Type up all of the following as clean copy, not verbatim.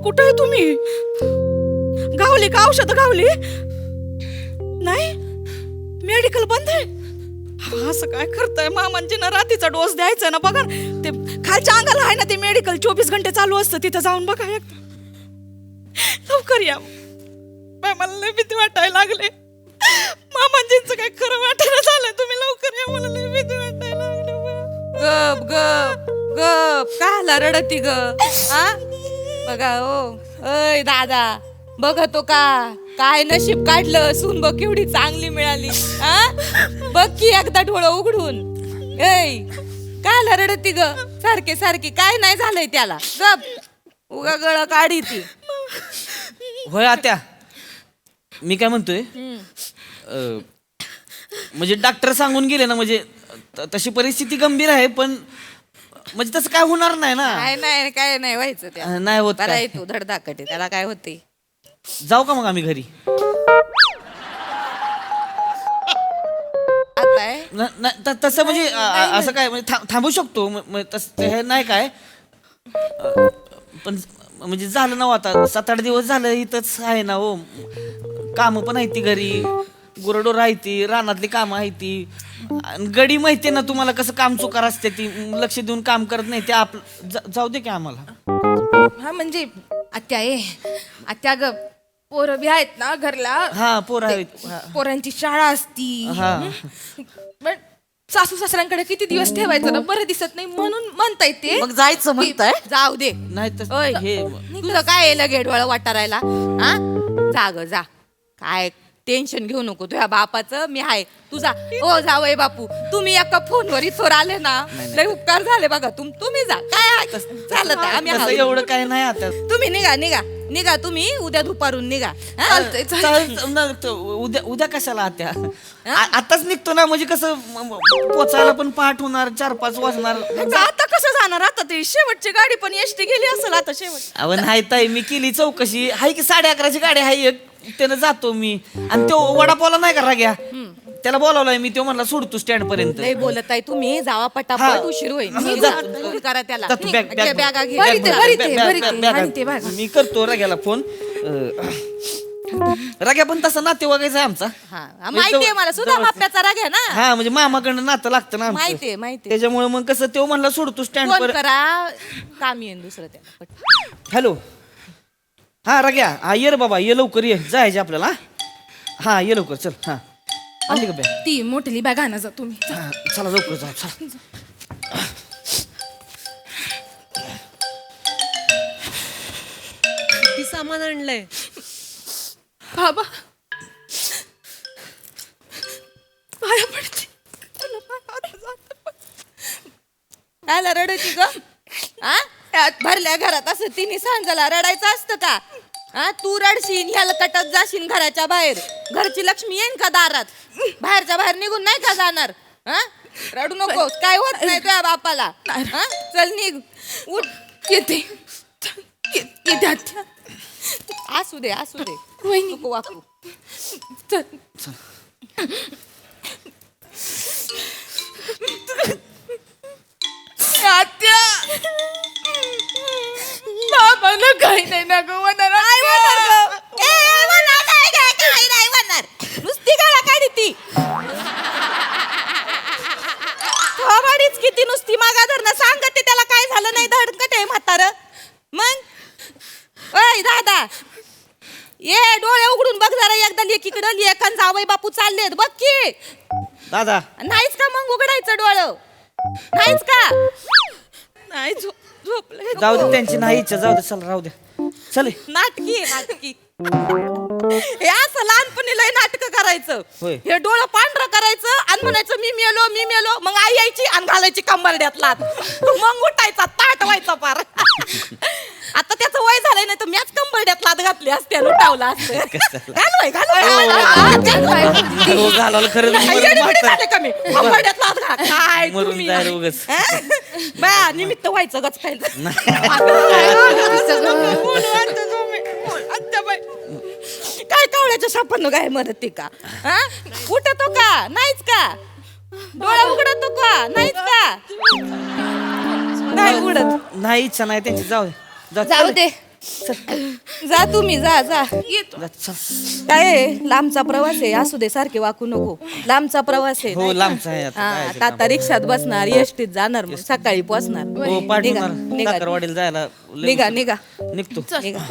कुठं आहे तुम्ही? गावली का औषध गावली? नाही, मेडिकल बंद आहे. अहो, असं काय करताय मामांजीनं? रात्रीचा डोस द्यायचा ना. बघा ते खालच्या अंगाला आहे ना ते मेडिकल, 24 घंटे चालू असतं. तिथं जाऊन बघा एकदा. लवकर या. मला लय भीती वाटायला लागले. मामांजींचं काय खरं वाटायला झालं. तुम्ही लवकर या, मला लय भीती वाटायला लागले. गप गप गप, काला रडती ग? हा बघा हो. अय दादा, बघतो का काय नशीब काढलं. सून बघ केवढी चांगली मिळाली. हा बघ की एकदा डोळं उघडून. ऐ काला रडती ग सारखे सारखी? काय नाही झालंय त्याला. गप, उगा गळ काढी ती. होय आत्या, मी काय म्हणतोय, म्हणजे डॉक्टर सांगून गेले ना, म्हणजे तशी परिस्थिती गंभीर आहे, पण म्हणजे तसं काय होणार नाही ना. काय नाही व्हायचं त्या. नाही होत बरं काय? आहे तू धडधाकट आहे, त्याला काय होते. जाऊ का मग आम्ही घरी? आता आहे तसं म्हणजे असं काय म्हणजे थांबू शकतो तसं हे नाही काय, पण म्हणजे झालं ना हो, आता 7-8 दिवस झालं इथंच आहे ना हो. कामं पण आहे ती घरी, गुरडोर आहे ती, रानातली कामं आहे ती. गडी माहिती ना तुम्हाला कसं काम चुकार असते ती, लक्ष देऊन काम करत नाही ते. जाऊ दे की आम्हाला. हा म्हणजे आत्या आहे आत्या ग. पोरं बी आहेत ना घरला. हा पोर आहेत. पोरांची शाळा असती. हा पण सासू सासऱ्यांकडे किती दिवस ठेवायचं ना, बरं दिसत नाही म्हणून म्हणताय ते. मग जायचं म्हणताय? जाऊ दे. नाही तर ओय, हे तुझं काय लगे डोळा वाटारायला? हा जा ग जा. काय टेन्शन घेऊ नको तुझ्या बापाचं, मी आहे तुझा. ओ जावई बापू, तुम्ही एका फोनवर इथवर आले ना, लय उपकार झाले बघा. तुम्ही जा. काय झालं तर आम्ही तसं आहोत. एवढं काय नाही आता. तुम्ही निघा निघा निघा. तुम्ही उद्या दुपारून निघा. हा? चालतंय उद्या कशाला आत्या? आताच निघतो ना, म्हणजे कसं पोचायला पण पाठ होणार, 4-5 वाजणार. आता कसं जाणार? आता ते शेवटची गाडी पण एसटी गेली असेल आता शेवट. अव नाही ताई, मी केली चौकशी. हाय की 11:30ची गाडी आहे एक, त्यानं जातो मी. आणि तो वडापावला नाही का राग्या, त्याला बोलावलाय मी. तो म्हणला सोडतो स्टँड पर्यंत. लय बोलत आहे तुम्ही. जावा हा. पटापट, उशीर होईल. हा, मी जा. जातो, फोन करा त्याला. जातो, बॅग घे, बॅगा घे. बरी ते, बरी ते, बरी ते. बॅग आणि ते बघा. मी करतो राग्याला फोन. राग्या पण तसा नातेवाईकाचा आहे आमचा. हा माहितीये मला. सुद्धा माप्याचा राग आहे ना. हा म्हणजे मामाकडनं नातं लागतं ना आमचं. माहितीये माहितीये. त्याच्यामुळे मग कसं तो म्हणला सोडतो स्टँड फोन पर्यंत. करा, काम येईन दुसरं त्याला. पट. हॅलो, हा राग्या, हा ये रे बाबा, ये लवकर ये, जायचे आपल्याला. हा ये लवकर, चल. हा आणली का बॅग? ती मोठली बॅग आणा जा तुम्ही. हा, चला लवकर जाऊ, चला. किती सामान आणलंय? बाबा पाया पडते. कायला रडायची ग? हा त्यात भरल्या घरात असं तिन्ही सांजाला रडायचं असतं का? हा तू रडशील, ह्याला कटत जाशील घराच्या बाहेर. घरची लक्ष्मी येईन का दारात? बाहेरच्या बाहेर निघून नाही का जाणार? हा रडू नको, काय होत नाही तुझ्या बापाला. हा चल निघ, उठ. येते येते आत्या. असू दे असू दे, वहिनी. नको वाकू. चल. आत्या बाबाला काही नाही ना गं होणार. नुसती गाळा काढी ती. थोबाडीच किती नुसती मागा धरणं सांगते त्याला काय झालं नाही. धडकट आहे म्हातार. मग ओय दादा, ये डोळे उघडून बघ जरा एकदा. लेकीकडं लेखन जावई बापू चाललेत बघ की. दादा नाहीच का मग उघडायचं डोळं? नाहीच का? नाही झोपले. जाऊ दे, त्यांची नाही इच्छा, जाऊ दे, चल राहू दे, चल. नाटकी नाटकी. हे असं लहानपणी लय नाटक करायचं. होय. हे डोळं पांढरं करायचं आणि म्हणायचं मी मेलो मी मेलो. मग आई यायची आणि घालायची कंबरड्यात लात. मग उठायचा, ताट व्हायचा पार. आता त्याचं वय झालंय, नाही तर मॅच कंबरड्यात लात घातली असते, लुटावला असते. घालवाय हो, घालावलं खरं कमी कंबरड्यात लात घाल. काय मरून तुम्ही जायला उगाच. बा निमित्त व्हायचं गच खायचं. काय कावळ्याच्या सापानं काय मदत का? हा उठतो का? नाहीच का? डोळा उघडतो का? नाहीच का? नाही उघडत. नाही इच्छा नाही त्यांची, जाऊ दे, जाऊ दे. जा तुम्ही जा जा येतो. जा, चल. काय आहे? लांबचा प्रवास आहे असू दे सारखे वाकू नको लांबचा प्रवास आहे हो नाही का? लांबचा आहे आता, हा, काय आता आता रिक्षात बसणार एसटीत जाणार मग सकाळी पोचणार हो निघा, पाठवणार निघा. साखरवाडीला जायला लय निघा उशीर. निघा निघतो निघा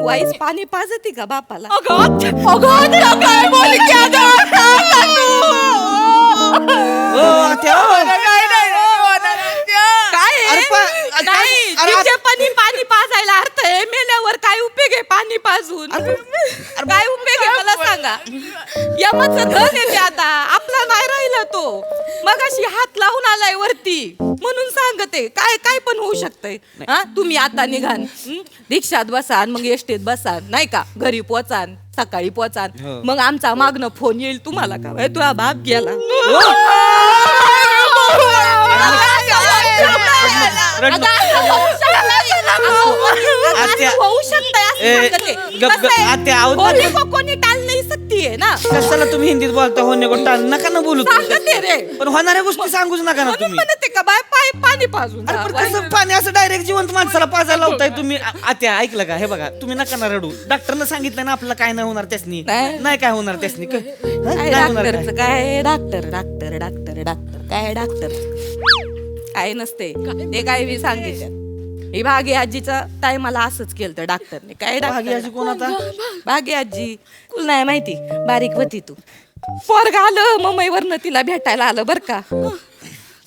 वाईस पाणी पाजती का बापाला अगं त्या काय बोलली अगं हो आत्या, हो. काय आहे? अरे पा- नाही अरे आ- जिथे पाणी पाजायला अर्थ आहे मेल्यावर काय उपयोग आहे पाणी पाजून काय उपयोग आहे मला सांगा यमाचं धन येते आता आपला नाही राहिला तो मग अशी हात लावून आलाय वरती म्हणून सांगते काय काय पण होऊ शकतंय हा तुम्ही आता निघान रिक्षात बसान मग एसटीत बसान नाही का घरी पोचान सकाळी पोचान हो. मग आमचा मागणं फोन येईल तुम्हाला का "ए, तुझा बाप गेला रडू. आत्या. होऊ शकतंय ए, असं सांगते. गप, कसं आहे? आत्या, आहो, कोणी नका. को कोणी टाळ नाही सकती आहे ना कशाला तुम्ही हिंदीत बोलता होणे गोष्ट नका ना बोलू सांगते रे पण होणाऱ्या गोष्टी सांगूच नका ना म्हणून तुम्ही म्हणते का बाय पाणी पाजून अरे जा. पण कसं पाणी असं डायरेक्ट जिवंत माणसाला पाजायला लावताय तुम्ही आत्या ऐकलं का हे बघा तुम्ही नका ना रडू डॉक्टरनं सांगितलं ना आपल्याला काय नाही होणार त्यासनी नाही. नाही काय होणार त्यासनी काय काय होणार काय? डॉक्टरचं काय डॉक्टर काय डॉक्टर काय नसते ते काय बी सांगितलं ही भागी आजीचा टायमाला असंच केलं तर डॉक्टरने काय भागी आजी कोण आता? भागी आजी तुला नाही माहिती बारीक होती तू पोरग आलं मम्मीवरनं तिला भेटायला आलं बर का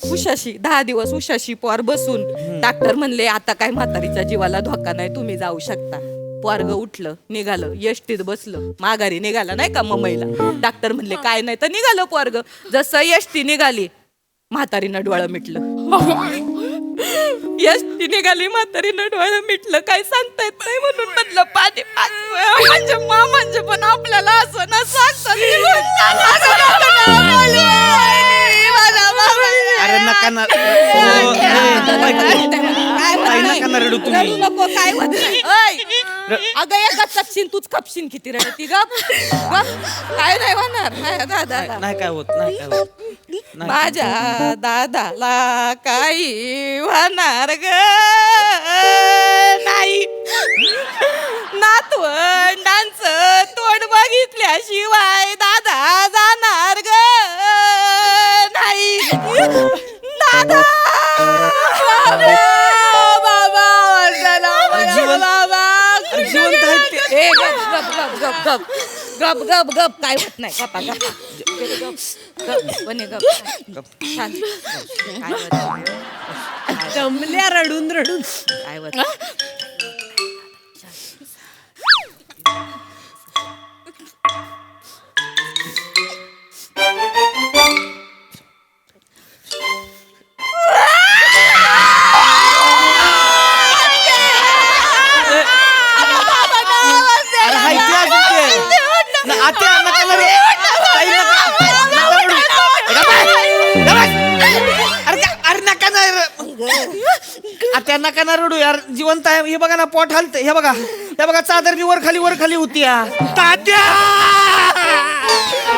उशाशी 10 दिवस उशाशी पोर बसून डॉक्टर म्हणले आता काय म्हातारीच्या जीवाला धोका नाही तुम्ही जाऊ शकता पोरग उठलं निघालं एसटीत बसलं माघारी निघाला नाही का मम्मीला डॉक्टर म्हणले काय नाही तर निघालं पोरग जसं एसटी निघाली म्हातारीनं डोळं मिटलं एसटी निघाली म्हातारीनं डोळं मिटलं काय सांगता येत नाही म्हणून म्हणलं पाणी म्हणजे मामांचे पण आपल्याला असं ना अरे नका ना हो, ताई, नका ना रडू तुम्ही रडू नको काय होत नाही. ओय, अगं एकच कपशीन तूच कपशीन किती रडती गप गप काय नाही होणार नाही, दादा नाही काय होत नाही काय होत नाही. माझ्या दादाला काही होणार ग नाही नातवंडांचं तोंड बघितल्याशिवाय दादा जाणार ग नाही दादा बाबा जीवन- बाबा अरे जिवंत आहेत ते. ए गप गप काय होत नाही गप्पा गप्पा गप बने गप छान काय होत नाही. जमल्या रडून रडून काय होत नाही. अरे हाय ते अजून ते. ना, आत्या नका ना रडू. ताई, नका रडू. अरे नका ना आत्या नका ना रडू यार जिवंत आहे हे बघा ना पोट हलते हे बघा चादर वर खाली होती या तात्या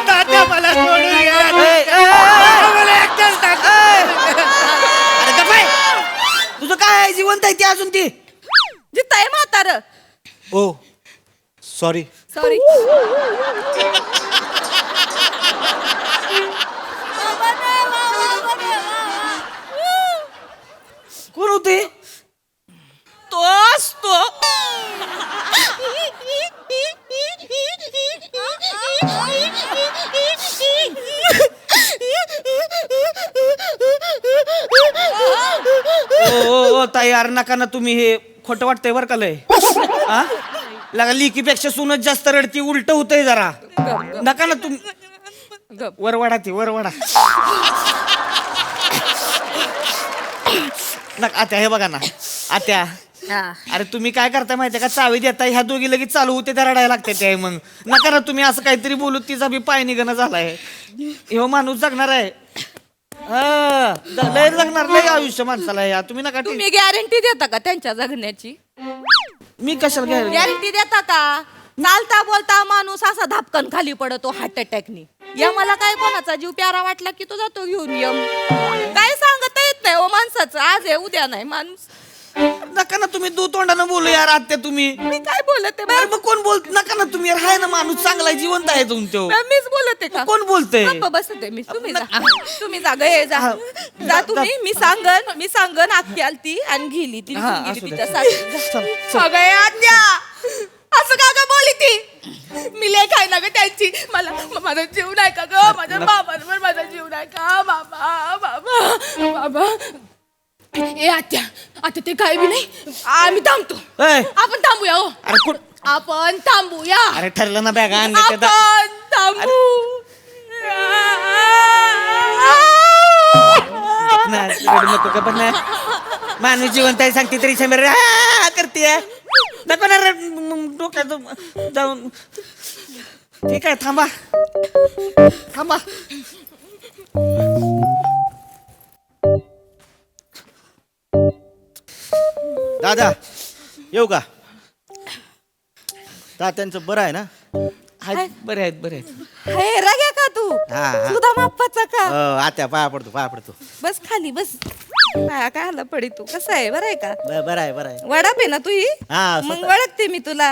तात्या मला सोडून या. मला एकटाच टाक. अरे गप्प आहे. तुझं काय आहे? जिवंत आहे ती अजून ती जिथं आहे म्हातार ओ सॉरी सॉरी कोण होते तोच तो ओ ताई यार नका ना तुम्ही हे खोटं वाटतंय बरं का लय हा लगा लिकीपेक्षा सुनच जास्त रडती उलट होतंय जरा नका ना तुम्ही गप वरवाडा ती वरवाडा नका आत्या हे बघा ना आत्या अरे तुम्ही काय करताय माहितीये का चावी देताय ह्या दोघी लगेच चालू होते त्या रडायला लागते ते मग नका ना तुम्ही असं काहीतरी बोलू तिचा बी पाय निघणं झालाय ह्यो माणूस जगणार आहे हा लय जगणार लय आयुष्य माणसाला या तुम्ही नका तुम्ही गॅरंटी देता का त्यांच्या जगण्याची मी कशाला घ्यायला गॅरंटी देता का चालता बोलता माणूस असा धापकन खाली पडतो हार्ट अटॅकनी या मला काय कोणाचा जीव प्यारा वाटला की तो जातो घेऊन यम काय सांगता येत नाही ओ माणसाचं आज आहे उद्या नाही माणूस नका ना तुम्ही दू तोंडानं बोलू यार आत्या तुम्ही. मी काय बोलते अरे मग कोण बोल नका ना तुम्ही यार. हाय ना माणूस चांगला आहे, जिवंत आहे तुमच्या. मीच बोलते का? कोण बोलतंय? गप्प बसते मी. तुम्ही जा तुम्ही जा गे जा जा तुम्ही. मी सांगन आखी आलती आणि गेली ती हा, गेली असू दे. तिच्यासाठी. अगं आत्या असं का ग बोली ती? मी लेख आहे ना ग त्यांची. मला माझा जीव नाही का ग? माझ्या बाबांवर माझा जीव नाही का? बाबा बाबा बाबा. ए आत्या आता ते काय बी नाही. आम्ही थांबतो. ए, आपण थांबूया हो. अरे कुठ आपण थांबूया. अरे ठरलं ना बॅग आणले ते आपण थांबू. नको का पण नाही. माणूस जिवंत आहे सांगते तरी समोर करते. नको ना रे, डोक्यात जाऊन. ठीक आहे थांबा थांबा. दादा येऊ का? तात्यांचं बरं आहे ना? आहेत बरे आहेत. हे रग्या का तू? हा, हा. सुधा माप्पाचा का? आत्या पाया पडतो. बस खाली बस. काय आला पडी तू? कसं आहे? बरं आहे का? बरं आहे. वडाप आहे ना तू ही? हा, मग स्वतः. ओळखते मी तुला.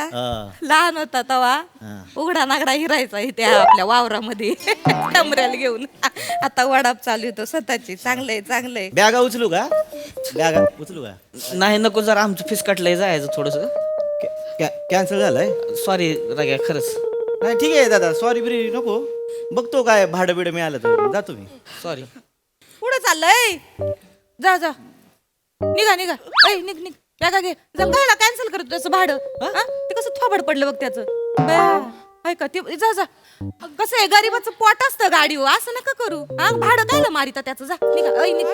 लहान होता तवा हा. उघडा नागडा हिरायचा इथे आपल्या वावरामध्ये टमऱ्याला घेऊन. आता वडाप चालू येतो स्वतःची. चांगलंय. बॅगा उचलू का? नाही नको जरा आमचं फिसकटलंय जायचं थोडस. कॅन्सल झालंय? सॉरी रग्या खरंच नाही ठीक आहे दादा, सॉरी बिरी नको. बघतो काय भाडं बिडं मिळालं तर जातो मी. सॉरी. पुढे चाललंय. जा निघा ऐ निघ बॅगा घे. जंगायला कॅन्सल करतो त्याचं भाडं. हा? ते कसं थोबड पडलं बघ त्याचं. ऐका ते जा कसं आहे गरीबाचं पोट असतं गाडीवर. असं नका करू. हा भाडं कायला मारिता त्याचं. जा निघा ऐ निघ.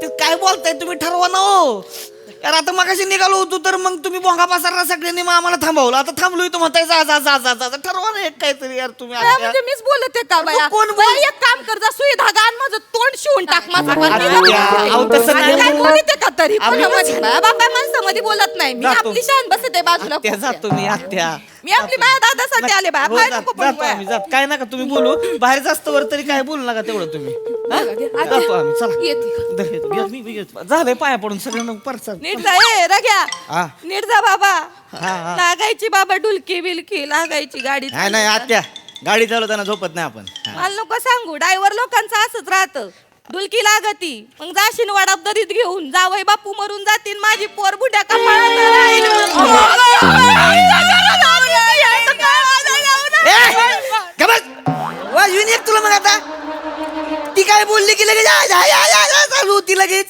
ते काय बोलताय तुम्ही ठरवा ना हो यार. आता मगाशी निघालो होतो तर मग तुम्ही भोंगा पासारला सगळ्यांनी मग आम्हाला थांबवलं. आता थांबलोय तर म्हणताय जा ठरवा ना एक काहीतरी यार तुम्ही. म्हणजे मीच बोलते का बाया? कोण बाया, एक काम कर जा सुई धागा आणि माझं तोंड शिवून टाक माझं. अहो, तसं नाही काय बोलू. बोलते का तरी पण बाबा माणसामध्ये बोलत नाही मी. जातो. आपली शान बसते बाजूला. आत्या जातो मी आत्या. मी आपली बाया दादासाठी आले बाया. हो, बाहेर जातो नको पडू बाया. आम्ही जातो. काय नका तुम्ही बोलू. बाहेर जास्त वर तरी काय बोलू नका तेवढं तुम्ही. हा? जातो आम्ही चला. येते. धर येतो. मी येतो. झालंय पाया पडून सगळं परसा. नीट जा ए रग्या. हा. नीट जा बाबा. हा. लागायची बाबा डुलकी बिलकी लागायची गाडी. नाही आत्या, गाडी चालवताना झोपत नाही आपण. मला नको सांगू. ड्रायव्हर लोकांचं असंच राहतं. डुलकी लागती मग जाशीन वाडाप दरीत घेऊन. जावई बापू मरून जातील. माझी पोर बुड्या कपाळात राहील. एक तुला मग आता ती काय बोलली की लगेच चालू होती लगेच.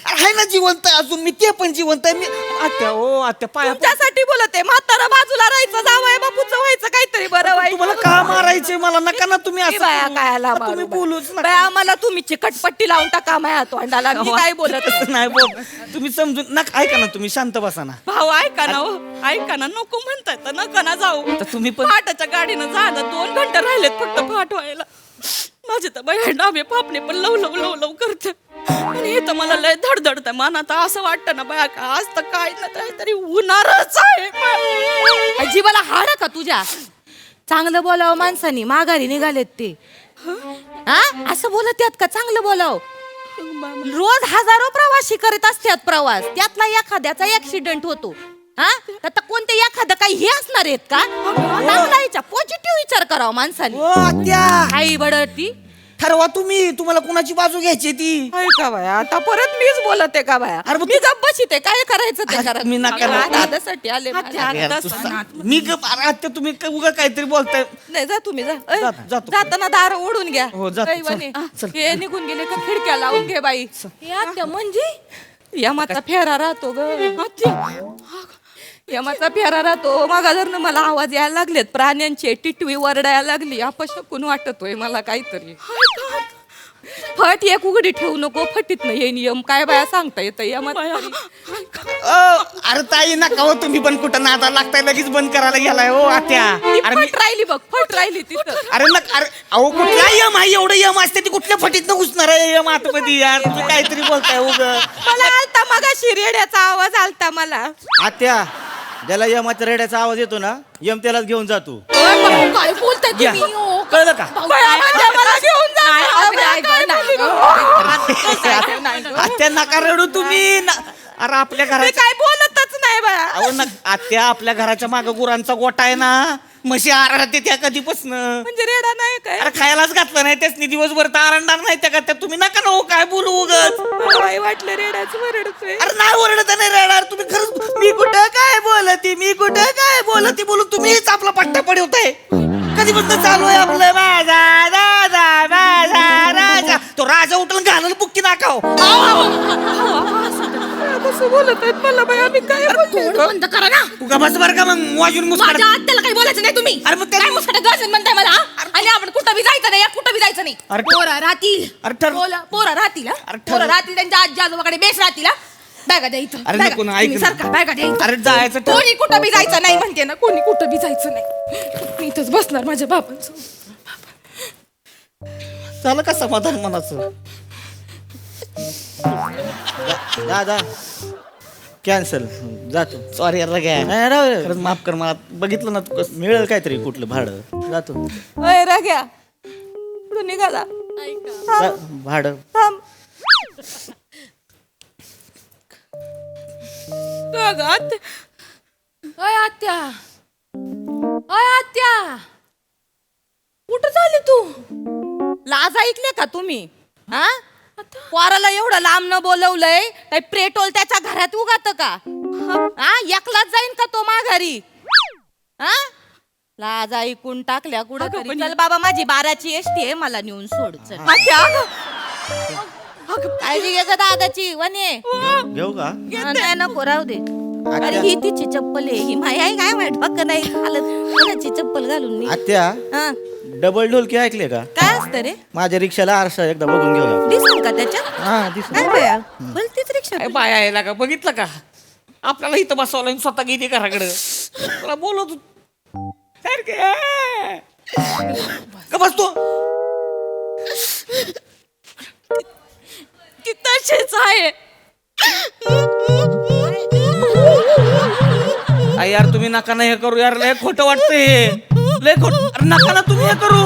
आहे ना जिवंत आहे अजून. मी ते पण जिवंत आहे. मी आत्या हो आत्या पाया तुमच्यासाठी बोलते. म्हातारा बाजूला राहायचं. जावई बापूचं व्हायचं काहीतरी बरं व्हायचं. तुम्हाला का मारायचे मला नका ना तुम्ही असं बाया करू. काय तुम्ही बोलूच नका. बाया आम्हाला तुम्ही चिकटपट्टी लावून टाका माझ्या तोंडाला. मी काय बोलत नाही. नाही बोल तुम्ही समजून नका. ऐका ना तुम्ही शांत बसा ना. भाऊ ऐका ना हो. ऐका ना नको म्हणताय तर नका ना जाऊ. तर तुम्ही पण पहाटाच्या गाडीनं जाणं 2 घंटे राहिलेत फक्त पहाट व्हायला. माझे तर बाई डावे पापणे पण लव करते. आणि हे तर मला लय धडधडत मनात. असं वाटतं ना बाया का आज तर काय ना काहीतरी होणारच आहे. जीवाला हाड का तुझ्या? चांगलं बोलावं माणसानी. माघारी निघालेत ते. हा असं बोलत यात का? चांगलं बोलाव. रोज हजारो प्रवासी करत असतात प्रवास. त्यातला एखाद्याचा ऍक्सिडेंट होतो. हा आता कोणते एखादं काही हे असणार आहेत का? चांगला पॉझिटिव्ह विचार करावा माणसाने. ओ आत्या आई बडती ठरवा तुम्ही. तुम्हाला कुणाची बाजू घ्यायची ती. का बाया? आता परत मीच बोलते का बाया? अरे मग मी गप्प बसते. काय करायचं ते अरे करा. तुम्ही नका ना. दादासाठी आले माझ्या. यार, मी आत्या तुम्ही उगा काहीतरी बोलताय. नाही जा तुम्ही जा. ऐ, जातो. जाताना दार ओढून घ्या. हो, जातो. दैवाने. चल. हे निघून गेले का खिडक्या लावून घे बाई. या म्हणजे यमाचा फेरा राहतो ग. यमाचा फेरा राहतो. मागा जर मला आवाज यायला लागलेत प्राण्यांचे. टिटवी वरडायला लागली. अपशकून वाटतोय मला काहीतरी. फट एक उघडी ठेवू नको. फटीत नाही हे नियम काय बाया सांगता येतं यमात तरी. अरे ताई नका हो तुम्ही पण कुठं नादा लागताय लगेच बंद करायला गेलाय हो आत्या. ती अरे मी फट राहिली बघ. फट राहिली तिथं. अरे अरे अहो कुठला यम आहे? एवढं यम असते ती कुठल्या फटीत न घुसणार आहे यम आतमध्ये यार. तुम्ही काहीतरी बोलताय उग. मला आलता मगाशी रेड्याचा आवाज आलता मला. आत्या, ज्याला यमाच्या रेड्याचा आवाज येतो ना, यम त्यालाच घेऊन जातो. काय बोलताय या. तुम्ही? कळलं का? बाया, म्हणजे मला घेऊन जा. आत्या नका रडू तुम्ही अरे आपल्या मी घराच्या काय बोलतच नाही बाळा. अहो आत्या आपल्या घराच्या मागे गुरांचा गोठा आहे ना, म्हशी आरडते त्या कधीपासून. म्हणजे रेडा नाही काय? अरे खायलाच घातलं नाही त्यासनी दिवसभर तर आरडणार नाही त्या का त्या. तुम्ही नका ना हो काय बोलू उगत. बाई वाटलं रेडाच वरडतोय. अरे नाही ओरडत नाही रडणार तुम्ही खरंच. मी कुठं काय बोलती, मी कुठं काय बोलती बोलू तुम्हीच आपला पट्टा पडवताय. कधीपासून चालू आहे आपलं माझा राजा माझा राजा. तो राजा उठून घालून बुक्की नाकाव. कसं बोलत आहेत मला बाई, आम्ही काय तोंड बंद करा ना. उगा बस बरं का मग वाजून मुस्काड. माझ्या आत्याला काही बोलायचं नाही तुम्ही. अरे मग ते- काय मुस्काट गाजन म्हणताय मला हा? आणि आपण कुठं बी जायचं नाही, कुठं बी जायचं नाही. अरे पोरा राहतील, अरे ठर- पोरा राहतील, अरे ठर- पोरा राहतील, त्यांच्या आजी आजोबाकडे बेस राहतील. बॅगा द्या इथं. अरे बॅगा. नको ना, ऐक तुम्ही ना. सरका, बॅगा द्या इथं. अरे जायचं ठर- कोणी कुठं बी जायचं नाही म्हणते ना, कोणी कुठं बी जायचं नाही. मी इथंच बसणार माझ्या बाबांचं. झालं का समाधान मनाचं. दादा कॅन्सल जातो. सॉरी यार घ्या नाही राहू दे. खरंच माफ कर मला. बघितलं ना तू कसं मिळेल काहीतरी कुठलं भाडं जातो. अय राग्या, कुठं निघाला? भाडं थांब. का ग आत्या? अय आत्या, अय आत्या, कुठं चालली तू? लाज ऐकले का तुम्ही? हा, पोराला एवढं लांब न बोलवलंय, काही पेट्रोल त्याच्या घरात उगात का? हा, एकलाच जाईन का तो माघारी? हा, लाज ऐकून टाकल्या कुठं तरी. चल बाबा, माझी 12ची एसटी आहे, मला नेऊन सोड. चल. काळजी घे का दादाची वने. घेऊ का? नाही नको, राहू दे. अरे ही तिची चप्पल आहे, ही माय आहे काय माहित फक्त नाही हालत. कोणाची चप्पल घालून नी. आत्या हा, डबल ढोलकी ऐकले का? काय असतं रे? माझ्या रिक्षाला आरसा एकदा बघून घेऊया. दिसल का त्याच्यात? हा दिसत. काय बाया, भलतीच रिक्षा. काय बाय आहे का बघितलं का? आपल्याला इथं बसवलं आणि स्वतः गेली घराकडे. तुला बोलत होतो. सारखे. का बसतो? ती तशीच आहे. आई यार तुम्ही नका ना हे करू यार, लय खोटं वाटतंय. लय खोट. अरे नका ना तुम्ही हे करू.